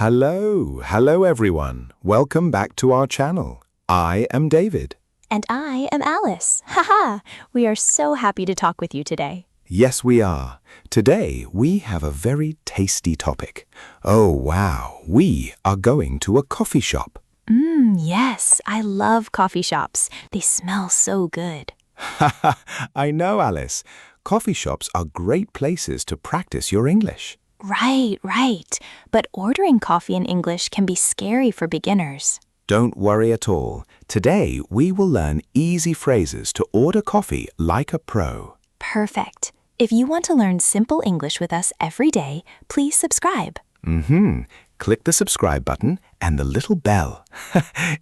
Hello everyone. Welcome back to our channel. I am David. And I am Alice. Haha! We are so happy to talk with you today. Yes, we are. Today we have a very tasty topic. Oh wow, we are going to a coffee shop. Yes, I love coffee shops. They smell so good. I know, Alice. Coffee shops are great places to practice your English. Right. But ordering coffee in English can be scary for beginners. Don't worry at all. Today we will learn easy phrases to order coffee like a pro. Perfect. If you want to learn simple English with us every day, please subscribe. Click the subscribe button and the little bell.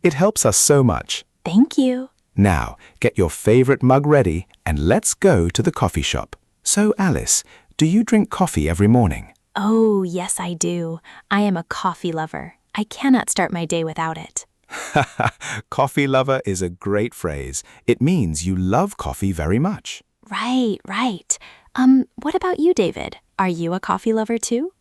It helps us so much. Thank you. Now, get your favorite mug ready and let's go to the coffee shop. So, Alice, do you drink coffee every morning? Oh, yes, I do. I am a coffee lover. I cannot start my day without it. Coffee lover is a great phrase. It means you love coffee very much. Right. What about you, David? Are you a coffee lover too?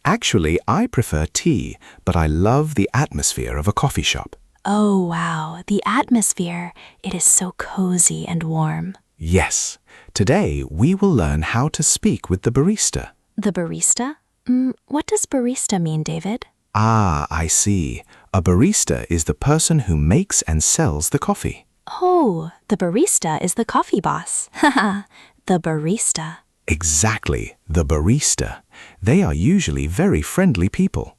Actually, I prefer tea, but I love the atmosphere of a coffee shop. Oh, wow. The atmosphere. It is so cozy and warm. Yes. Today, we will learn how to speak with the barista. The barista? What does barista mean, David? Ah, I see. A barista is the person who makes and sells the coffee. Oh, the barista is the coffee boss. Haha, the barista. Exactly, the barista. They are usually very friendly people.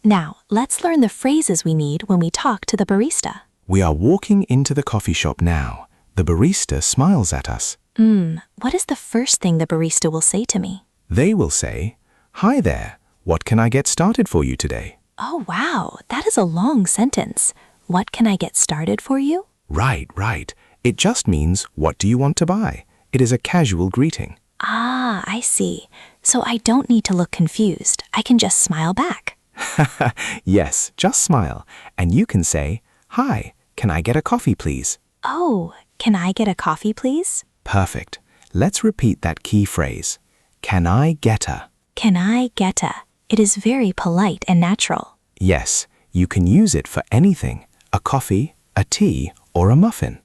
Now, let's learn the phrases we need when we talk to the barista. We are walking into the coffee shop now. The barista smiles at us. What is the first thing the barista will say to me? They will say, "Hi there, what can I get started for you today?" Oh, wow, that is a long sentence. What can I get started for you? Right. It just means, what do you want to buy? It is a casual greeting. Ah, I see. So I don't need to look confused. I can just smile back. Yes, just smile. And you can say, "Hi, can I get a coffee, please?" Oh, can I get a coffee, please? Perfect. Let's repeat that key phrase. Can I get a? Can I get a? It is very polite and natural. Yes, you can use it for anything. A coffee, a tea, or a muffin.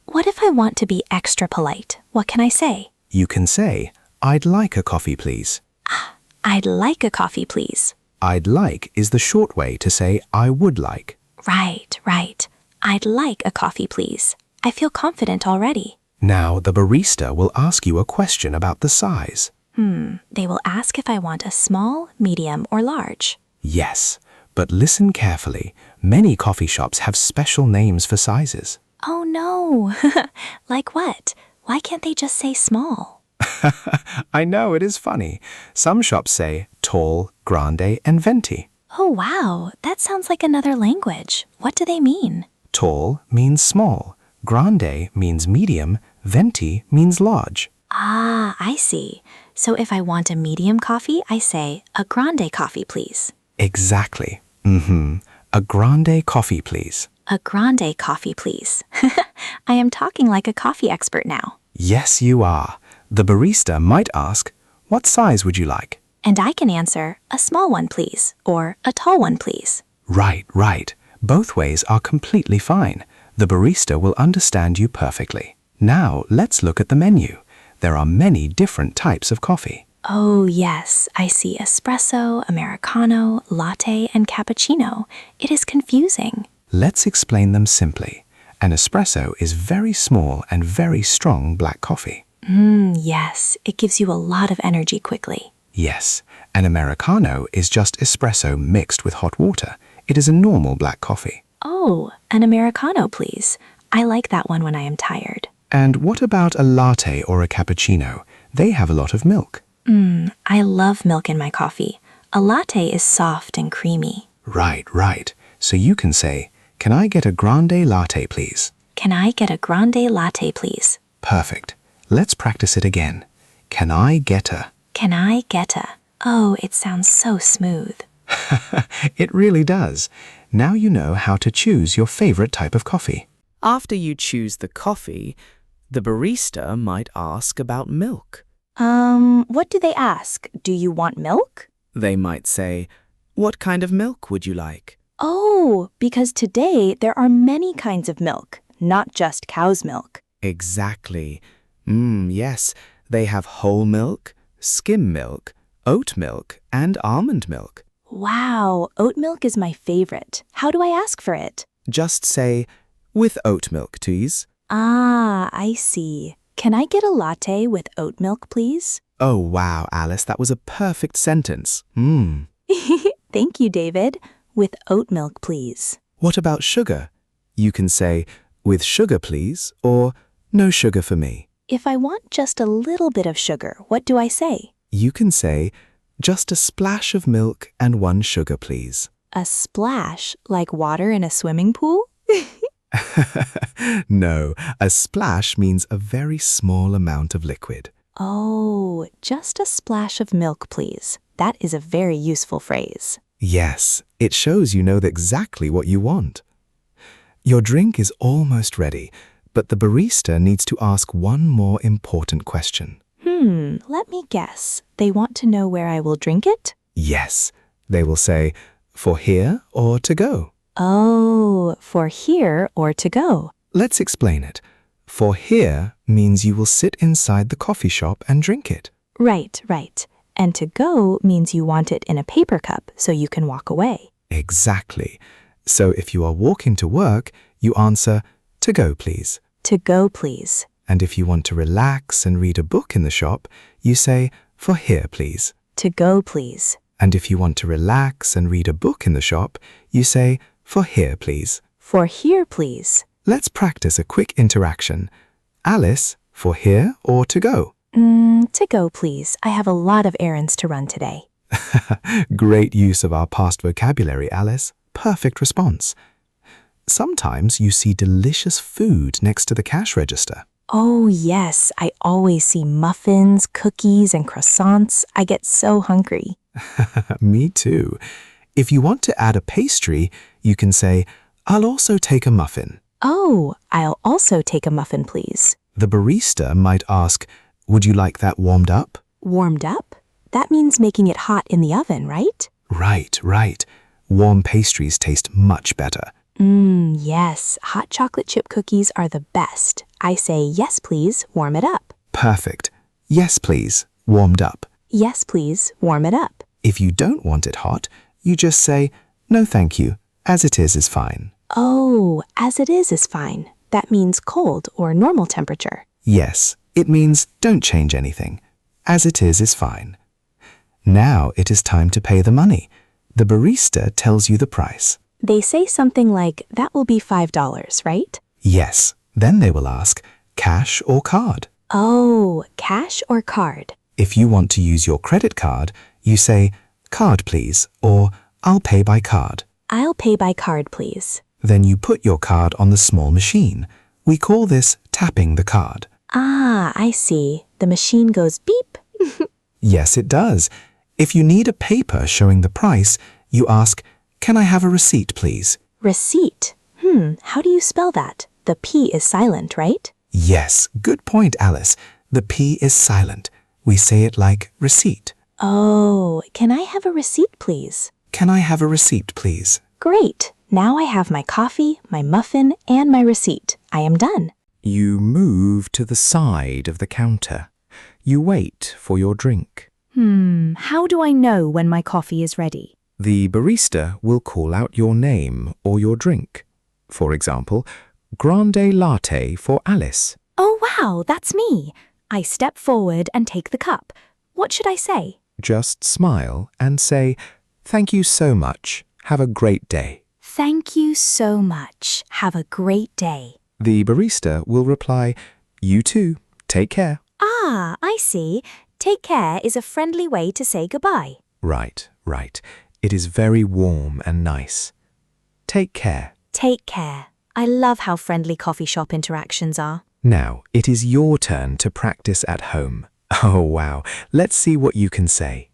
What if I want to be extra polite? What can I say? You can say, "I'd like a coffee, please." I'd like a coffee, please. I'd like is the short way to say I would like. Right. I'd like a coffee, please. I feel confident already. Now the barista will ask you a question about the size. They will ask if I want a small, medium, or large. Yes, but listen carefully. Many coffee shops have special names for sizes. Oh no! Like what? Why can't they just say small? I know, it is funny. Some shops say tall, grande, and venti. Oh wow, that sounds like another language. What do they mean? Tall means small, grande means medium, venti means large. Ah, I see. So if I want a medium coffee, I say, "A grande coffee, please." Exactly. A grande coffee, please. A grande coffee, please. I am talking like a coffee expert now. Yes, you are. The barista might ask, "What size would you like?" And I can answer, "A small one, please," or "A tall one, please." Right. Both ways are completely fine. The barista will understand you perfectly. Now, let's look at the menu. There are many different types of coffee. Oh, yes. I see espresso, americano, latte, and cappuccino. It is confusing. Let's explain them simply. An espresso is very small and very strong black coffee. Yes. It gives you a lot of energy quickly. Yes, an americano is just espresso mixed with hot water. It is a normal black coffee. Oh, an americano, please. I like that one when I am tired. And what about a latte or a cappuccino? They have a lot of milk. I love milk in my coffee. A latte is soft and creamy. Right. So you can say, "Can I get a grande latte, please?" Can I get a grande latte, please? Perfect. Let's practice it again. Can I get a? Can I get a? Oh, it sounds so smooth. It really does. Now you know how to choose your favorite type of coffee. After you choose the coffee, the barista might ask about milk. What do they ask? Do you want milk? They might say, "What kind of milk would you like?" Oh, because today there are many kinds of milk, not just cow's milk. Exactly. Yes, they have whole milk, skim milk, oat milk, and almond milk. Wow, oat milk is my favorite. How do I ask for it? Just say, "With oat milk, please." Ah, I see. Can I get a latte with oat milk, please? Oh, wow, Alice, that was a perfect sentence. Thank you, David. With oat milk, please. What about sugar? You can say, "With sugar, please," or "No sugar for me." If I want just a little bit of sugar, what do I say? You can say, "Just a splash of milk and 1 sugar, please." A splash, like water in a swimming pool? No, a splash means a very small amount of liquid. Oh, just a splash of milk, please. That is a very useful phrase. Yes, it shows you know exactly what you want. Your drink is almost ready, but the barista needs to ask one more important question. Let me guess. They want to know where I will drink it? Yes, they will say, "For here or to go?" Oh, for here or to go. Let's explain it. For here means you will sit inside the coffee shop and drink it. Right. And to go means you want it in a paper cup so you can walk away. Exactly. So if you are walking to work, you answer, "To go, please." To go, please. And if you want to relax and read a book in the shop, you say, "For here, please." To go, please. And if you want to relax and read a book in the shop, you say, "For here, please." For here, please. Let's practice a quick interaction. Alice, for here or to go? To go, please. I have a lot of errands to run today. Great use of our past vocabulary, Alice. Perfect response. Sometimes you see delicious food next to the cash register. Oh, yes. I always see muffins, cookies, and croissants. I get so hungry. Me too. If you want to add a pastry, you can say, "I'll also take a muffin." Oh, I'll also take a muffin, please. The barista might ask, "Would you like that warmed up?" Warmed up? That means making it hot in the oven, right? Right. Warm pastries taste much better. Yes. Hot chocolate chip cookies are the best. I say, yes, please, warm it up. Perfect. Yes, please. Warmed up. Yes, please, warm it up. If you don't want it hot, you just say, "No, thank you. As it is fine." Oh, as it is fine. That means cold or normal temperature. Yes, it means don't change anything. As it is fine. Now it is time to pay the money. The barista tells you the price. They say something like, that will be $5, right? Yes. Then they will ask, cash or card? Oh, cash or card? If you want to use your credit card, you say, "Card, please," or "I'll pay by card." I'll pay by card, please. Then you put your card on the small machine. We call this tapping the card. Ah, I see. The machine goes beep. Yes, it does. If you need a paper showing the price, you ask, "Can I have a receipt, please?" Receipt. How do you spell that? The P is silent, right? Yes, good point, Alice. The P is silent. We say it like receipt. Oh, can I have a receipt, please? Can I have a receipt, please? Great. Now I have my coffee, my muffin, and my receipt. I am done. You move to the side of the counter. You wait for your drink. How do I know when my coffee is ready? The barista will call out your name or your drink. For example, Grande Latte for Alice. Oh, wow, that's me. I step forward and take the cup. What should I say? Just smile and say, "Thank you so much. Have a great day." Thank you so much. Have a great day. The barista will reply, "You too. Take care." Ah, I see. Take care is a friendly way to say goodbye. Right. It is very warm and nice. Take care. Take care. I love how friendly coffee shop interactions are. Now, it is your turn to practice at home. Oh, wow. Let's see what you can say.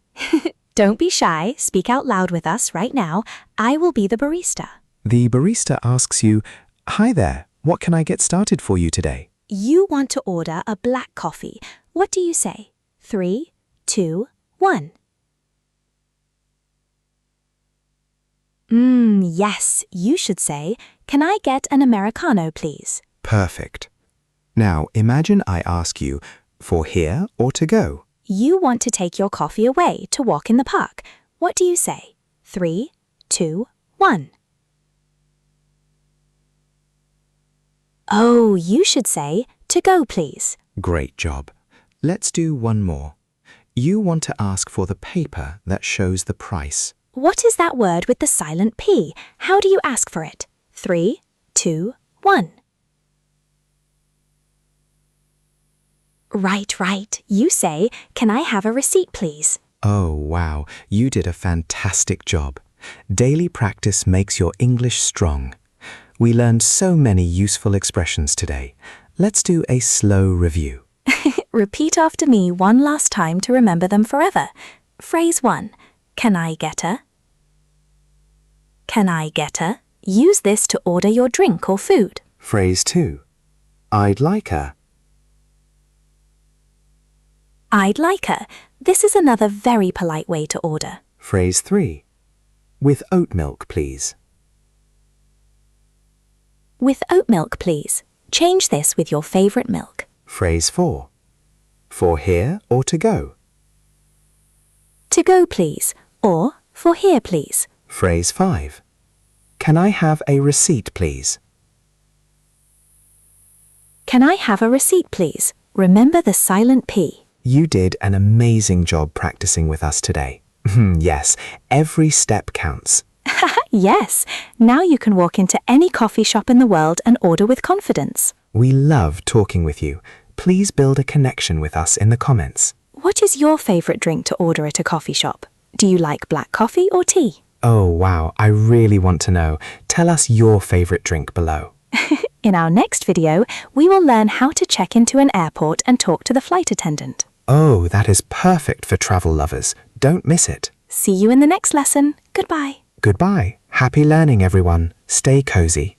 Don't be shy. Speak out loud with us right now. I will be the barista. The barista asks you, "Hi there. What can I get started for you today?" You want to order a black coffee. What do you say? 3, 2, 1. Yes, you should say, "Can I get an Americano, please?" Perfect. Now, imagine I ask you, for here or to go? You want to take your coffee away to walk in the park. What do you say? 3, 2, 1. Oh, you should say, "To go, please." Great job. Let's do one more. You want to ask for the paper that shows the price. What is that word with the silent P? How do you ask for it? 3, 2, 1. Right. You say, "Can I have a receipt, please?" Oh, wow, you did a fantastic job. Daily practice makes your English strong. We learned so many useful expressions today. Let's do a slow review. Repeat after me one last time to remember them forever. Phrase 1. Can I get a? Can I get a? Use this to order your drink or food. Phrase 2. I'd like a. I'd like a. This is another very polite way to order. Phrase 3. With oat milk, please. With oat milk, please. Change this with your favorite milk. Phrase 4. For here or to go? To go, please. Or for here, please. Phrase 5. Can I have a receipt, please? Can I have a receipt, please? Remember the silent P. You did an amazing job practicing with us today. Yes, every step counts. Yes, now you can walk into any coffee shop in the world and order with confidence. We love talking with you. Please build a connection with us in the comments. What is your favorite drink to order at a coffee shop? Do you like black coffee or tea? Oh, wow, I really want to know. Tell us your favorite drink below. In our next video, we will learn how to check into an airport and talk to the flight attendant. Oh, that is perfect for travel lovers. Don't miss it. See you in the next lesson. Goodbye. Goodbye. Happy learning, everyone. Stay cozy.